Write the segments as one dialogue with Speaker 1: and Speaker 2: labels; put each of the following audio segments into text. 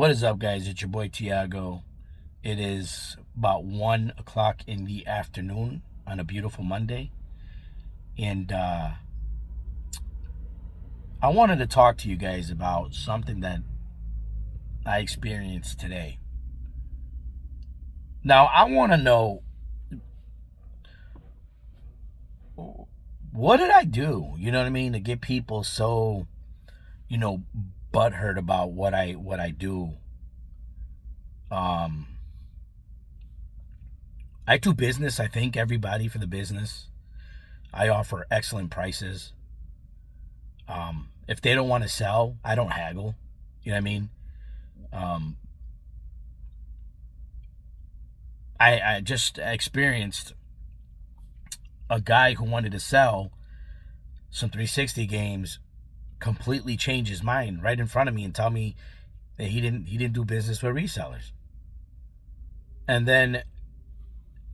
Speaker 1: What is up, guys? It's your boy Tiago. It is about 1 o'clock in the afternoon on a beautiful Monday. And I wanted to talk to you guys about something that I experienced today. Now, I want to know, what did I do? You know what I mean? To get people so, butthurt about what I do. I do business. I thank everybody for the business. I offer excellent prices. If they don't want to sell, I don't haggle. You know what I mean? Um, I just experienced a guy who wanted to sell some 360 games completely change his mind right in front of me and tell me that he didn't do business with resellers. And then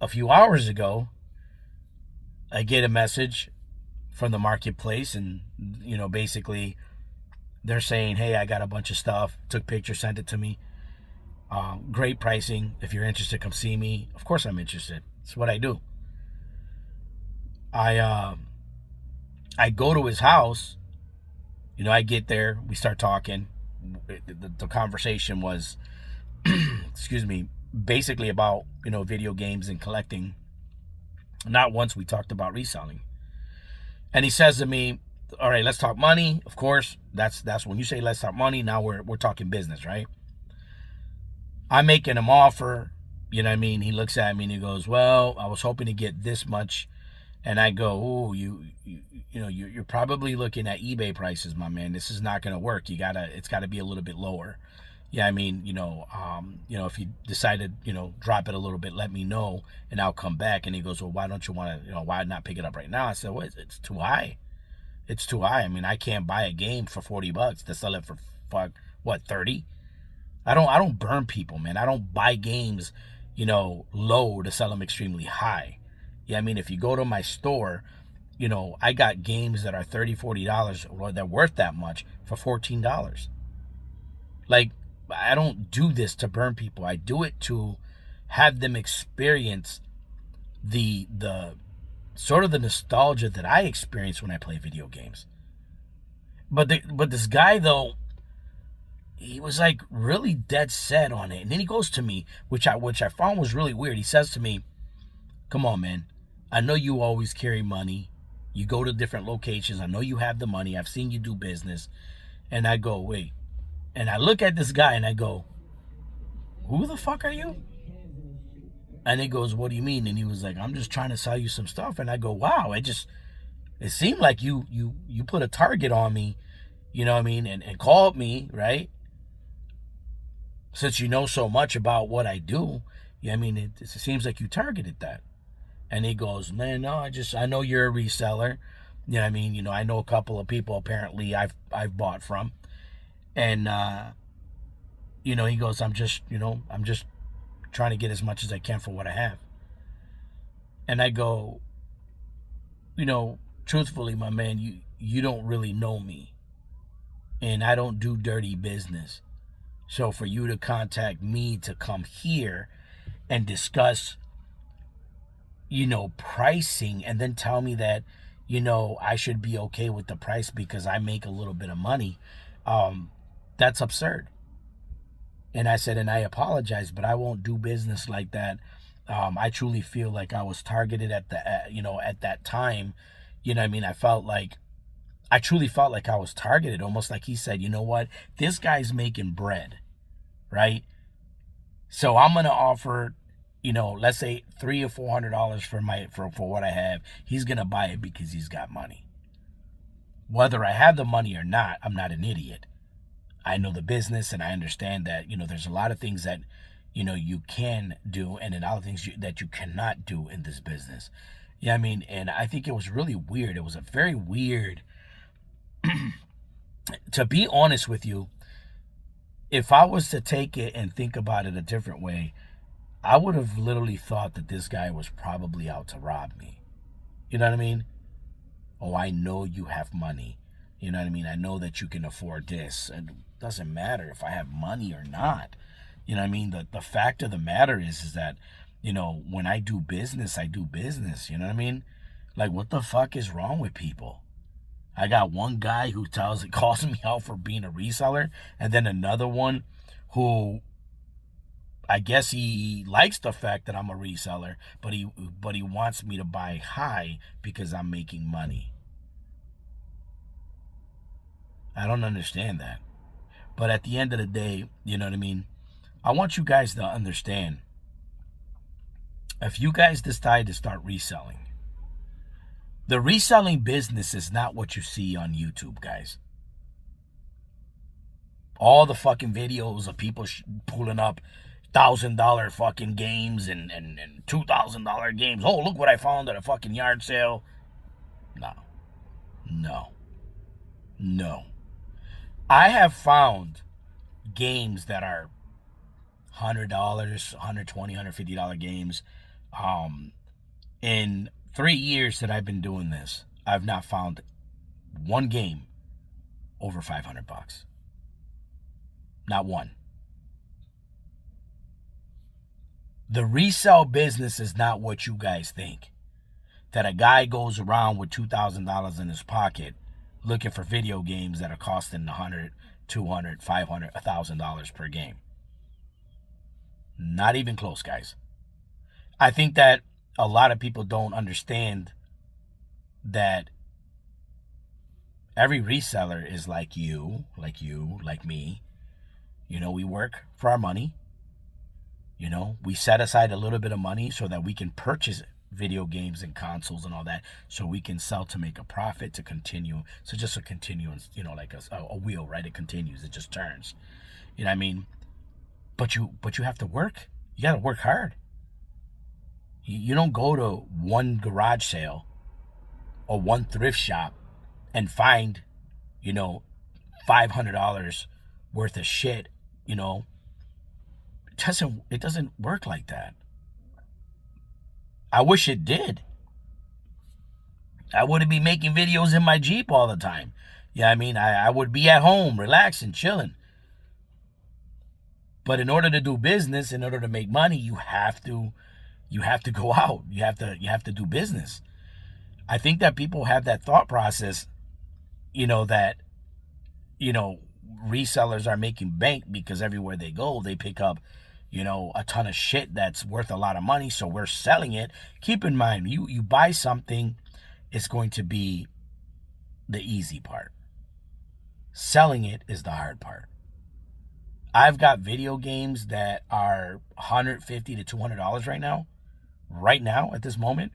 Speaker 1: a few hours ago, I get a message from the marketplace, and basically they're saying, hey, I got a bunch of stuff, took pictures, sent it to me, great pricing. If you're interested, come see me. Of course I'm interested. It's what I do. I go to his house. I get there, we start talking. The conversation was excuse me, basically about video games and collecting. Not once we talked about reselling. And he says to me, all right, let's talk money. Of course, that's when you say let's talk money, now we're talking business, right? I'm making him offer, you know what I mean? He looks at me and he goes, well, I was hoping to get this much. And I go, oh, you're probably looking at eBay prices, my man. This is not going to work. It's got to be a little bit lower. Yeah, I mean, if you decided, drop it a little bit, let me know, and I'll come back. And he goes, well, why don't you want to, why not pick it up right now? I said, well, it's too high. It's too high. I mean, I can't buy a game for $40 to sell it for, 30? I don't burn people, man. I don't buy games, low to sell them extremely high. Yeah, I mean, if you go to my store, I got games that are $30, $40, or they're worth that much for $14. Like, I don't do this to burn people. I do it to have them experience the sort of the nostalgia that I experience when I play video games. But this guy, though, he was like really dead set on it. And then he goes to me, which I found was really weird. He says to me, come on, man. I know you always carry money. You go to different locations. I know you have the money. I've seen you do business. And I go, wait. And I look at this guy and I go, who the fuck are you? And he goes, what do you mean? And he was like, I'm just trying to sell you some stuff. And I go, wow, it seemed like you put a target on me, you know what I mean? And called me, right? Since you know so much about what I do, I mean, it seems like you targeted that. And he goes, man, no, I know you're a reseller. You know what I mean? I know a couple of people apparently I've bought from. And, he goes, I'm just trying to get as much as I can for what I have. And I go, truthfully, my man, you don't really know me. And I don't do dirty business. So for you to contact me to come here and discuss, pricing, and then tell me that, I should be okay with the price because I make a little bit of money, that's absurd. And I said, and I apologize, but I won't do business like that. I truly feel like I was targeted at that time. I mean, I truly felt like I was targeted, almost like he said, you know what, this guy's making bread, right? So I'm going to offer, let's say $300 or $400 for what I have. He's going to buy it because he's got money. Whether I have the money or not, I'm not an idiot. I know the business, and I understand that, there's a lot of things that, you can do, and a lot of things that you cannot do in this business. Yeah, I mean, and I think it was really weird. It was a very weird, to be honest with you, if I was to take it and think about it a different way, I would have literally thought that this guy was probably out to rob me. You know what I mean? Oh, I know you have money. You know what I mean? I know that you can afford this. And it doesn't matter if I have money or not. You know what I mean? The fact of the matter is that, when I do business, I do business. You know what I mean? Like, what the fuck is wrong with people? I got one guy who calls me out for being a reseller, and then another one who, I guess he likes the fact that I'm a reseller, but he wants me to buy high because I'm making money. I don't understand that. But at the end of the day, you know what I mean? I want you guys to understand, if you guys decide to start reselling, the reselling business is not what you see on YouTube, guys. All the fucking videos of people pulling up $1,000 fucking games and $2,000 games. Oh, look what I found at a fucking yard sale. No. I have found games that are $100, $120, $150 games. In 3 years that I've been doing this, I've not found one game over $500. Not one. The resale business is not what you guys think. That a guy goes around with $2,000 in his pocket looking for video games that are costing $100, $200, $500, $1,000 per game. Not even close, guys. I think that a lot of people don't understand that every reseller is like you, like me. We work for our money. We set aside a little bit of money so that we can purchase video games and consoles and all that, so we can sell to make a profit, to continue. So just a continuance, like a wheel, right? It continues, it just turns. You know what I mean? But you have to work. You got to work hard. You don't go to one garage sale or one thrift shop and find, $500 worth of shit. It doesn't work like that. I wish it did. I wouldn't be making videos in my Jeep all the time. Yeah, I mean, I would be at home, relaxing, chilling. But in order to do business, in order to make money, you have to go out. You have to do business. I think that people have that thought process, that, resellers are making bank because everywhere they go, they pick up, a ton of shit that's worth a lot of money. So we're selling it. Keep in mind, you buy something, it's going to be the easy part. Selling it is the hard part. I've got video games that are $150 to $200 right now at this moment,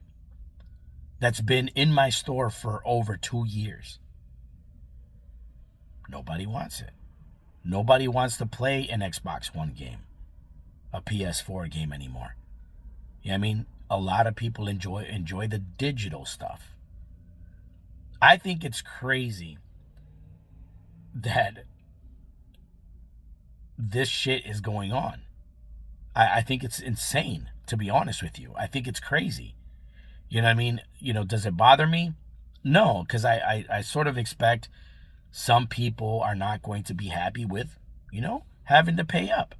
Speaker 1: that's been in my store for over 2 years. Nobody wants it. Nobody wants to play an Xbox One game, a PS4 game anymore. You know what I mean? A lot of people enjoy the digital stuff. I think it's crazy that this shit is going on. I think it's insane, to be honest with you. I think it's crazy. You know what I mean? Does it bother me? No, because I sort of expect some people are not going to be happy with, having to pay up.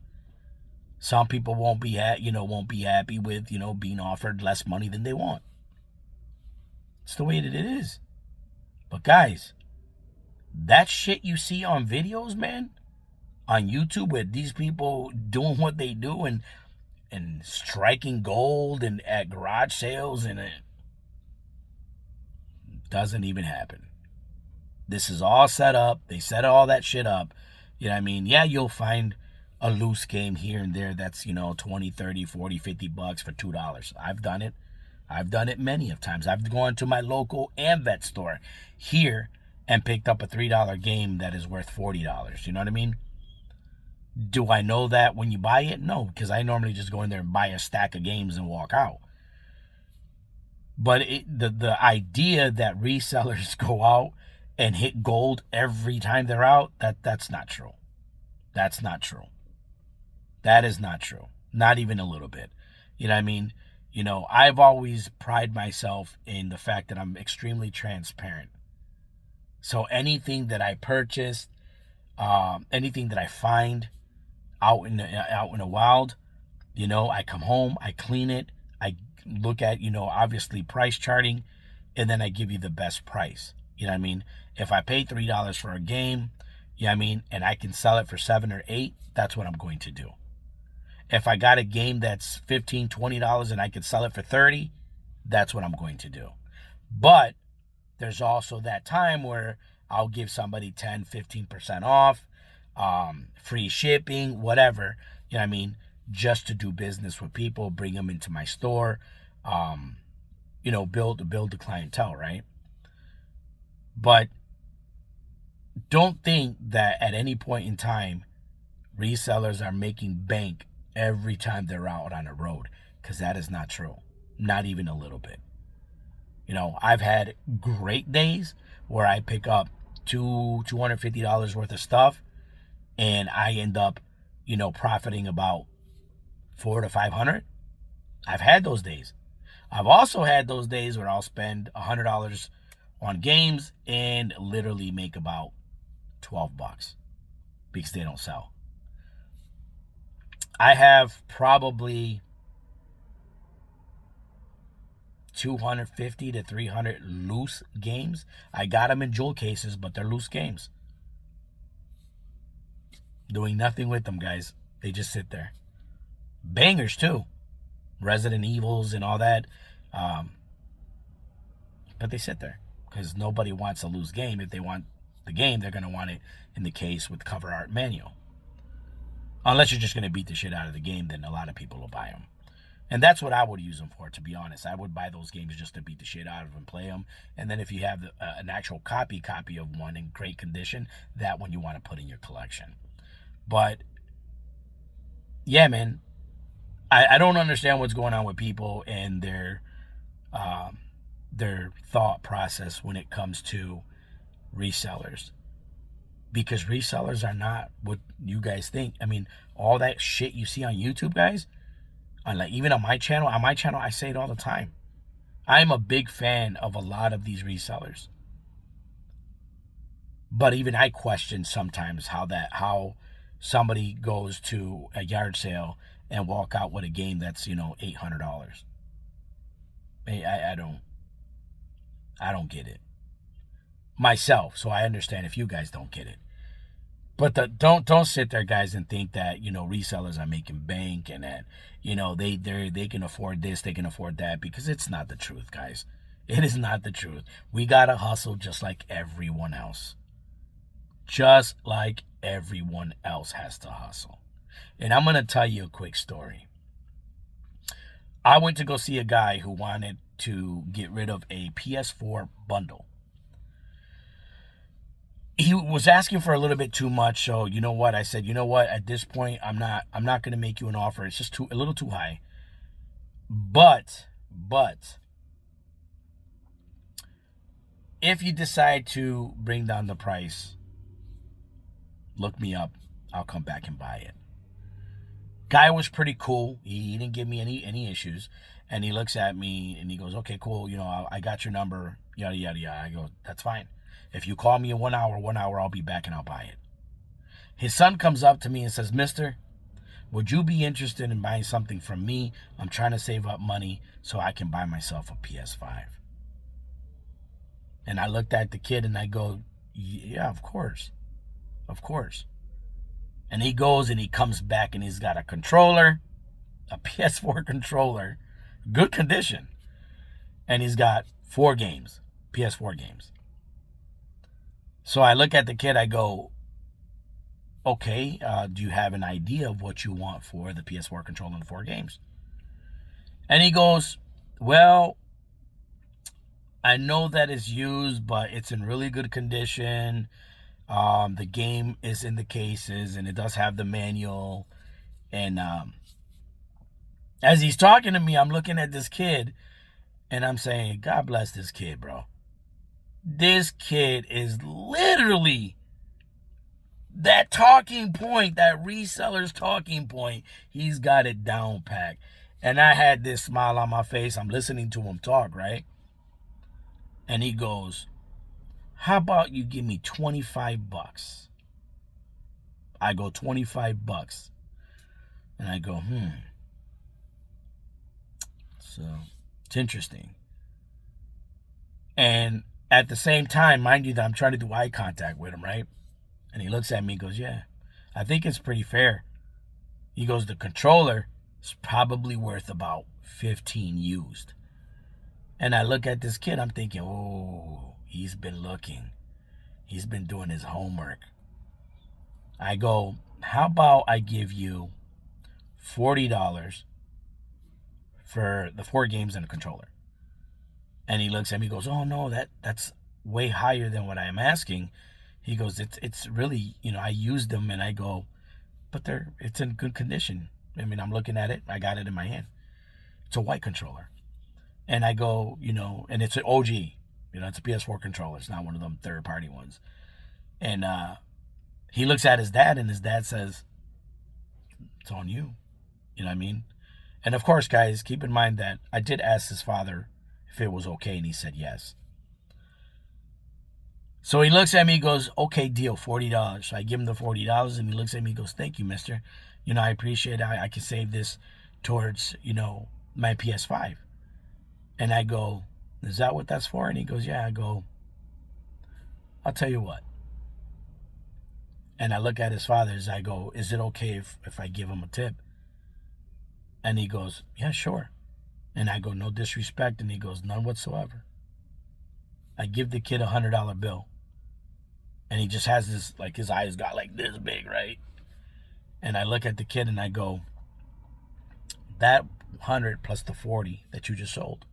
Speaker 1: Some people won't be happy with, being offered less money than they want. It's the way that it is. But guys, that shit you see on videos, man, on YouTube, with these people doing what they do and striking gold and at garage sales, and it doesn't even happen. This is all set up. They set all that shit up. You know what I mean? Yeah, you'll find a loose game here and there that's, 20, 30, 40, $50 for $2. I've done it. I've done it many of times. I've gone to my local AmVet store here and picked up a $3 game that is worth $40. You know what I mean? Do I know that when you buy it? No, because I normally just go in there and buy a stack of games and walk out. But the idea that resellers go out and hit gold every time they're out, that's not true. That's not true. That is not true. Not even a little bit. You know what I mean? I've always prided myself in the fact that I'm extremely transparent. So anything that I purchase, anything that I find out in the wild, I come home, I clean it, I look at, obviously price charting, and then I give you the best price. You know what I mean? If I pay $3 for a game, you know what I mean, and I can sell it for 7 or 8, that's what I'm going to do. If I got a game that's $15, $20 and I can sell it for 30, that's what I'm going to do. But there's also that time where I'll give somebody 10, 15% off, free shipping, whatever, you know what I mean, just to do business with people, bring them into my store, build the clientele, right? But don't think that at any point in time, resellers are making bank every time they're out on the road, because that is not true. Not even a little bit. I've had great days where I pick up $250 worth of stuff, and I end up, profiting about $400 to $500. I've had those days. I've also had those days where I'll spend $100 on games and literally make about $12 because they don't sell. I have probably 250 to 300 loose games. I got them in jewel cases, but they're loose games. Doing nothing with them, guys. They just sit there. Bangers too. Resident Evils and all that. But they sit there because nobody wants a loose game. If they want the game, they're going to want it in the case with cover art manual. Unless you're just going to beat the shit out of the game, then a lot of people will buy them. And that's what I would use them for, to be honest. I would buy those games just to beat the shit out of them and play them. And then if you have an actual copy of one in great condition, that one you want to put in your collection. But, yeah, man, I don't understand what's going on with people and their thought process when it comes to resellers. Because resellers are not what you guys think. I mean, all that shit you see on YouTube, guys, even on my channel, I say it all the time. I'm a big fan of a lot of these resellers. But even I question sometimes how somebody goes to a yard sale and walk out with a game that's, $800. I don't get it myself, so I understand if you guys don't get it. But don't sit there, guys, and think that, resellers are making bank and that, they can afford this, they can afford that, because it's not the truth, guys. It is not the truth. We gotta hustle just like everyone else. Just like everyone else has to hustle. And I'm gonna tell you a quick story. I went to go see a guy who wanted to get rid of a PS4 bundle. He was asking for a little bit too much, so you know what? I said, at this point, I'm not going to make you an offer. It's just a little too high. But if you decide to bring down the price, look me up. I'll come back and buy it. Guy was pretty cool. He didn't give me any issues. And he looks at me and he goes, okay, cool. I got your number, yada, yada, yada. I go, that's fine. If you call me in 1 hour, I'll be back and I'll buy it. His son comes up to me and says, mister, would you be interested in buying something from me? I'm trying to save up money so I can buy myself a PS5. And I looked at the kid and I go, yeah, of course. Of course. And he goes and he comes back and he's got a controller, a PS4 controller, good condition. And he's got 4 games, PS4 games. So I look at the kid, I go, okay, do you have an idea of what you want for the PS4 controller and the 4 games? And he goes, well, I know that it's used, but it's in really good condition. The game is in the cases, and it does have the manual. And as he's talking to me, I'm looking at this kid, and I'm saying, God bless this kid, bro. This kid is literally that talking point, that reseller's talking point. He's got it down packed. And I had this smile on my face. I'm listening to him talk, right? And he goes, how about you give me 25 bucks? I go, 25 bucks. And I go, So it's interesting. And at the same time, mind you, that I'm trying to do eye contact with him, right? And he looks at me and goes, yeah, I think it's pretty fair. He goes, the controller is probably worth about 15 used. And I look at this kid, I'm thinking, oh, he's been looking. He's been doing his homework. I go, how about I give you $40 for the 4 games and a controller? And he looks at me, goes, oh no, that's way higher than what I'm asking. He goes, it's really, I used them. And I go, but it's in good condition. I mean, I'm looking at it. I got it in my hand. It's a white controller. And I go, and it's an OG. It's a PS4 controller. It's not one of them third-party ones. And he looks at his dad, and his dad says, it's on you. You know what I mean? And of course, guys, keep in mind that I did ask his father if it was okay, and he said yes. So he looks at me, goes, okay, deal, $40. So I give him the $40, and he looks at me, goes, thank you, mister. I appreciate it. I can save this towards, my PS5. And I go, is that what that's for? And he goes, yeah. I go, I'll tell you what. And I look at his father's. I go, is it okay if I give him a tip? And he goes, yeah, sure. And I go, no disrespect. And he goes, none whatsoever. I give the kid $100 bill. And he just has this, like, his eyes got like this big, right? And I look at the kid and I go, that 100 plus the 40 that you just sold,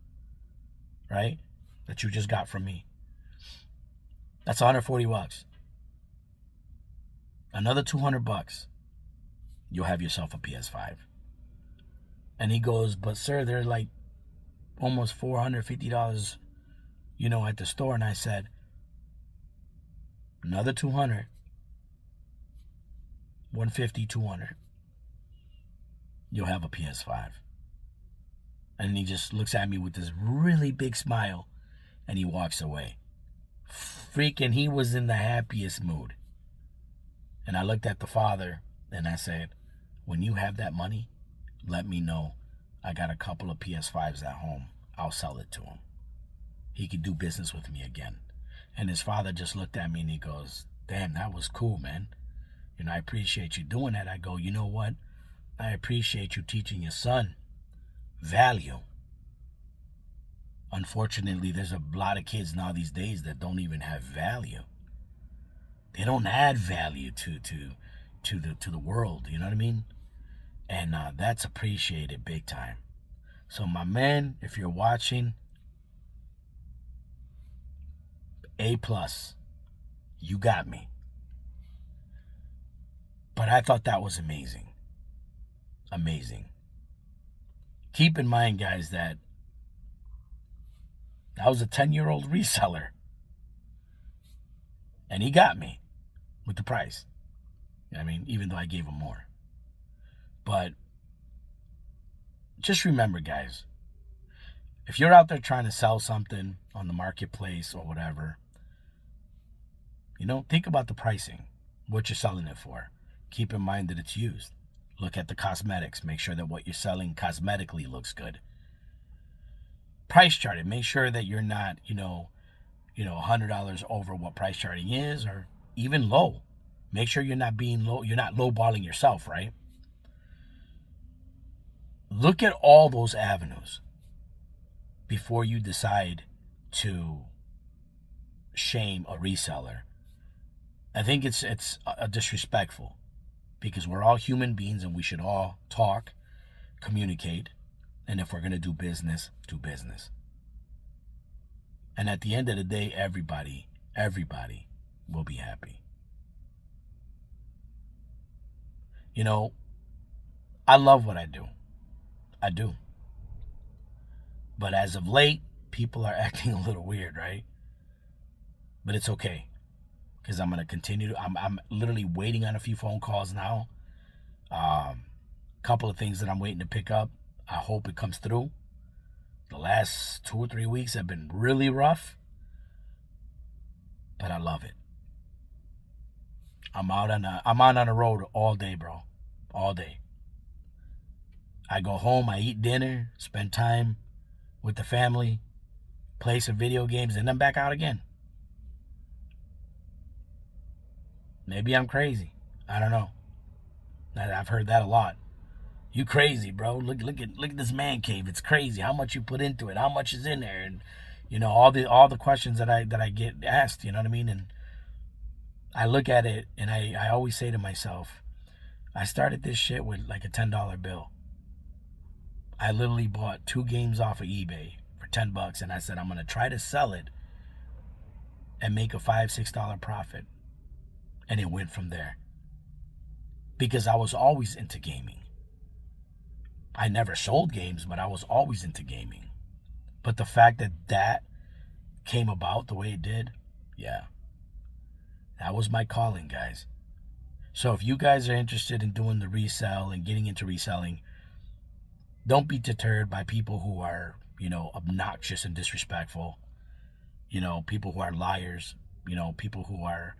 Speaker 1: right? That you just got from me. That's 140 bucks. Another 200 bucks. You'll have yourself a PS5. And he goes, but sir, they're like almost $450, at the store. And I said, another 200, 150, 200. You'll have a PS5. And he just looks at me with this really big smile, and he walks away. Freaking, he was in the happiest mood. And I looked at the father, and I said, when you have that money, let me know. I got a couple of PS5s at home. I'll sell it to him. He could do business with me again. And his father just looked at me, and he goes, damn, that was cool, man. I appreciate you doing that. I go, you know what? I appreciate you teaching your son value. Unfortunately, there's a lot of kids now these days that don't even have value. They don't add value to the world. You know what I mean? And that's appreciated big time. So my man, if you're watching, A+, you got me. But I thought that was amazing. Amazing. Keep in mind, guys, that I was a 10-year-old reseller. And he got me with the price. I mean, even though I gave him more. But just remember, guys, if you're out there trying to sell something on the marketplace or whatever, think about the pricing, what you're selling it for. Keep in mind that it's used. Look at the cosmetics. Make sure that what you're selling cosmetically looks good. Price chart it. Make sure that you're not, $100 over what price charting is, or even low. Make sure you're not being low. You're not lowballing yourself, right? Look at all those avenues before you decide to shame a reseller. I think it's disrespectful, because we're all human beings and we should all talk, communicate, and if we're going to do business, do business. And at the end of the day, everybody will be happy. I love what I do. I do. But as of late, people are acting a little weird, right? But it's okay, because I'm going to continue. I'm literally waiting on a few phone calls now. Couple of things that I'm waiting to pick up. I hope it comes through. The last 2 or 3 weeks have been really rough. but I love it. I'm out on the road all day, bro. All day. I go home, I eat dinner, spend time with the family, play some video games, and then back out again. Maybe I'm crazy. I don't know. I've heard that a lot. You crazy, bro. Look at this man cave. It's crazy how much you put into it, how much is in there, and all the questions that I get asked, you know what I mean? And I look at it and I always say to myself, I started this shit with like a $10 bill. I literally bought 2 games off of eBay for $10, and I said I'm gonna try to sell it and make a $5-6 profit. And it went from there. Because I was always into gaming. I never sold games, but I was always into gaming. But the fact that came about the way it did, yeah. That was my calling, guys. So if you guys are interested in doing the resell and getting into reselling, don't be deterred by people who are, obnoxious and disrespectful. People who are liars, people who are,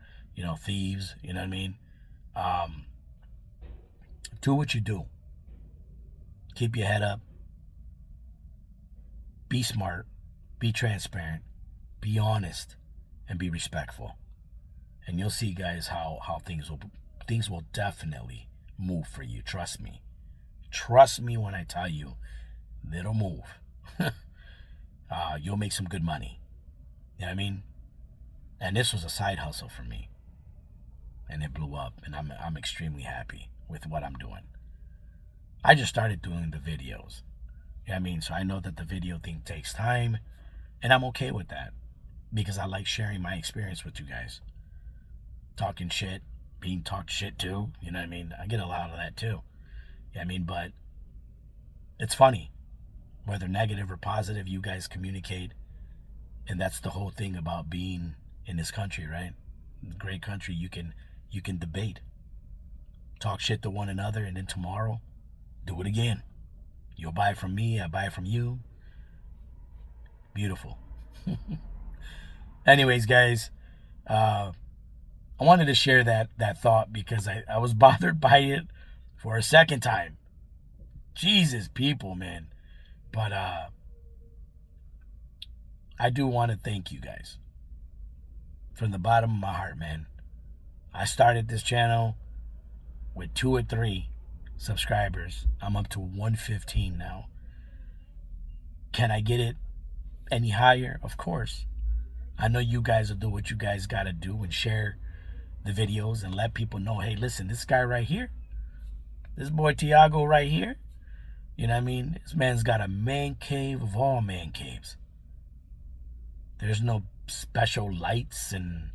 Speaker 1: thieves, you know what I mean? Do what you do. Keep your head up. Be smart. Be transparent. Be honest. And be respectful. And you'll see, guys, how things will definitely move for you. Trust me. Trust me when I tell you, it'll move. You'll make some good money. You know what I mean? And this was a side hustle for me. And it blew up. And I'm extremely happy with what I'm doing. I just started doing the videos. You know what I mean? So I know that the video thing takes time. And I'm okay with that. Because I like sharing my experience with you guys. Talking shit. Being talked shit to. You know what I mean? I get a lot of that too. You know what I mean? But it's funny. Whether negative or positive, you guys communicate. And that's the whole thing about being in this country, right? Great country. You can debate. Talk shit to one another, and then tomorrow, do it again. You'll buy from me, I buy from you. Beautiful. Anyways, guys, I wanted to share that thought because I was bothered by it for a second time. Jesus, people, man. But I do want to thank you guys. From the bottom of my heart, man. I started this channel with 2 or 3 subscribers. I'm up to 115 now. Can I get it any higher? Of course. I know you guys will do what you guys got to do and share the videos and let people know, hey, listen, this guy right here, this boy Tiago right here, you know what I mean? This man's got a man cave of all man caves. There's no special lights and,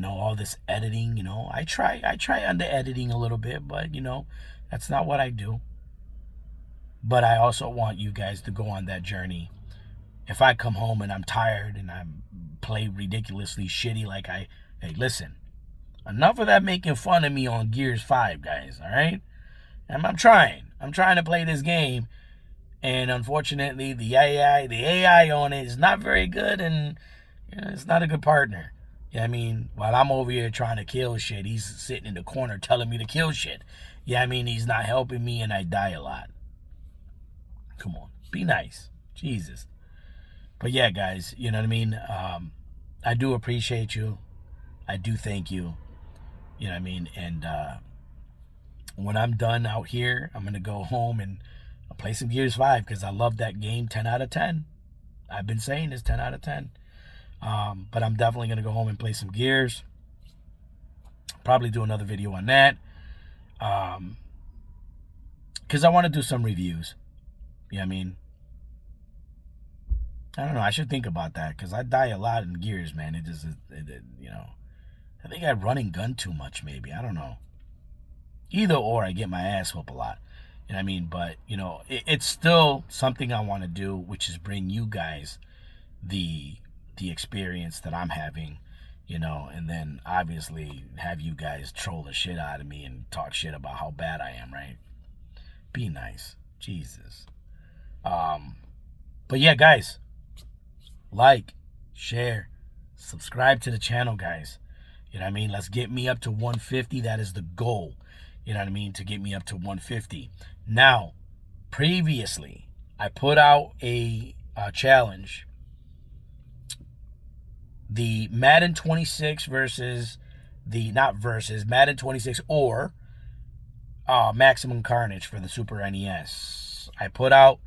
Speaker 1: all this editing, I try on the editing a little bit, but, that's not what I do. But I also want you guys to go on that journey. If I come home and I'm tired and I play ridiculously shitty hey, listen, enough of that making fun of me on Gears 5, guys, all right? And I'm trying to play this game, and unfortunately the AI on it is not very good, and it's not a good partner. You know what I mean? While I'm over here trying to kill shit, he's sitting in the corner telling me to kill shit. You know what I mean? He's not helping me, and I die a lot. Come on, be nice. Jesus. But yeah, guys, you know what I mean? I do appreciate you. I do thank you. You know what I mean? And when I'm done out here, I'm going to go home and I'll play some Gears 5 because I love that game. 10 out of 10. I've been saying it's 10 out of 10. But I'm definitely going to go home and play some Gears. Probably do another video on that. Because I want to do some reviews. You know what I mean? I don't know. I should think about that because I die a lot in Gears, man. I think I run and gun too much, maybe. I don't know. Either or, I get my ass whooped a lot. You know what I mean? But, it's still something I want to do, which is bring you guys the experience that I'm having, and then obviously have you guys troll the shit out of me and talk shit about how bad I am, right? Be nice. Jesus. But yeah, guys, like, share, Subscribe to the channel, guys. You know what I mean? Let's get me up to 150. That is the goal. You know what I mean? To get me up to 150. Now, previously, I put out a challenge. The Madden 26 versus Madden 26 or Maximum Carnage for the Super NES. I put out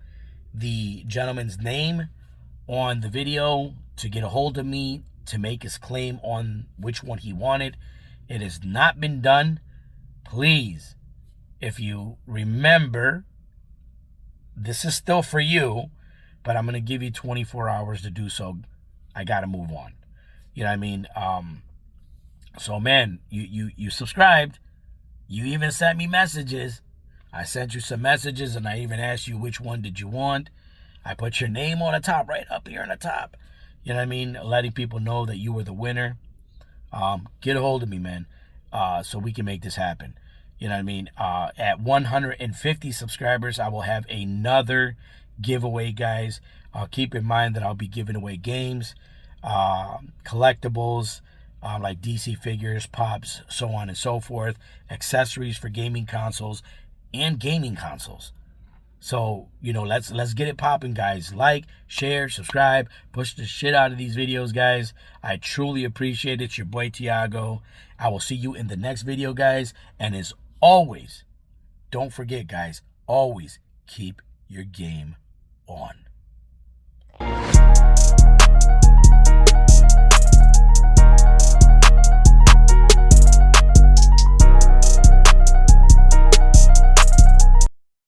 Speaker 1: the gentleman's name on the video to get a hold of me to make his claim on which one he wanted. It has not been done. Please, if you remember, this is still for you, but I'm going to give you 24 hours to do so. I got to move on. You know what I mean? So, man, you subscribed. You even sent me messages. I sent you some messages, and I even asked you which one did you want. I put your name on the top, right up here on the top. You know what I mean? Letting people know that you were the winner. Get a hold of me, man, so we can make this happen. You know what I mean? At 150 subscribers, I will have another giveaway, guys. Keep in mind that I'll be giving away games, collectibles, like DC figures, pops, so on and so forth, accessories for gaming consoles and gaming consoles. So, you know, let's get it popping, guys. Like, share, subscribe, push the shit out of these videos, guys. I truly appreciate it. It's your boy Tiago. I will see you in the next video, guys. And as always, don't forget, guys, always keep your game on.